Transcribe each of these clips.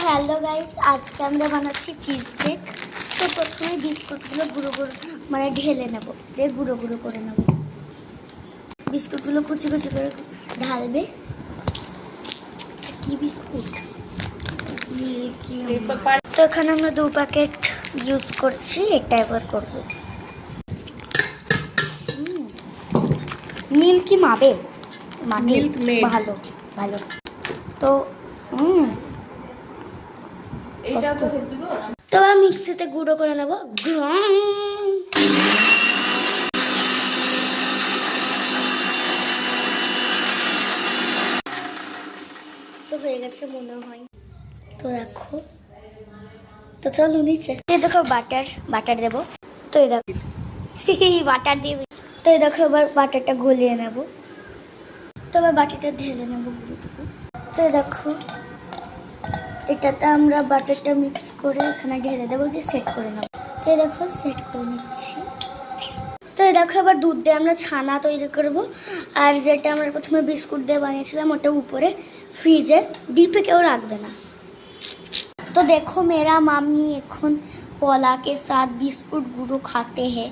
Hello guys, আজকে আমরা বানাচ্ছি চিজ কেক। তো প্রথমে বিস্কুটগুলো গুঁড়ো গুঁড়ো মানে ঢেলে নেব, দিয়ে গুঁড়ো গুঁড়ো করে নেব। বিস্কুটগুলো কুচি কুচি করে ঢালবে। কি বিস্কুট? তো এখানে আমরা 2 প্যাকেট ইউজ করছি, এটা এবার করবো। মিল্কি মাবে ভালো ভালো। তো তো মিক্সিতে গুঁড়ো করে নেবো। তো হয়ে গেছে মনে হয়। তো দেখো, তো চলো নিচে। এই দেখো বাটার দেবো। তো এই দেখো বাটার দিয়ে, তো এই দেখো এবার বাটারটা গলিয়ে নেব। তো এবার বাটিটা ঢেলে নেবো গুঁড়োটুকু। তো এই দেখো এটাতে আমরা বাটারটা মিক্স করে এখানে ঢেলে দেবো, দিয়ে সেট করে নেবো। তো এই দেখো সেট করে নিচ্ছি। তো এই দেখো এবার দুধ দিয়ে আমরা ছানা তৈরি করব। আর যেটা আমরা প্রথমে বিস্কুট দিয়ে বানিয়েছিলাম ওটা উপরে ফ্রিজে, ডিপে কেউ রাখবে না। তো দেখো মেরা মাম্মি এখন কলা के साथ बिस्कुट गुঁড়ো खाते हैं।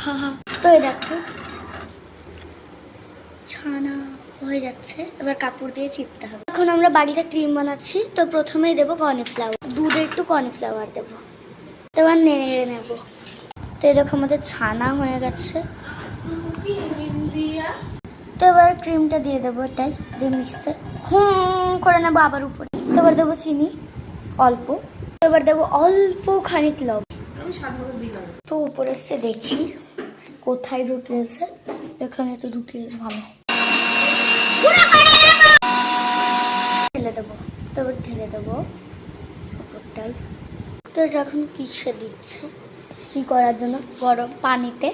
হ্যাঁ। তো এই দেখো ছানা হয়ে যাচ্ছে, এবার কাপড় দিয়ে চিপতে হবে। এখন আমরা বাড়িতে ক্রিম বানাচ্ছি। তো প্রথমেই দেবো কর্নফ্লাওয়ার, দুধে একটু কর্নফ্লাওয়ার দেবো। এবার নেড়ে নেব। তো এই দেখো আমাদের ছানা হয়ে গেছে। তো এবার ক্রিমটা দিয়ে দেবো, এটাই দিয়ে মিক্সে করে নেবো আবার উপরে। তো এবার দেবো চিনি অল্প। এবার দেবো অল্প খানিক লবণ। তো উপরে এসে দেখি কোথায় ঢুকিয়েছে, এখানে তো ঢুকিয়েছে, ভালো ঢেলে দেবো। তো এবার ঢেলে দেবো উপরটাই। তো এটা এখন কিসে দিচ্ছে, কি করার জন্য, গরম পানিতে।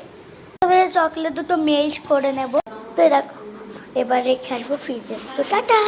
তবে চকলেট দুটো মেল্ট করে নেব। তো দেখো এবার রেখে আসবো ফ্রিজে। তো টাটা।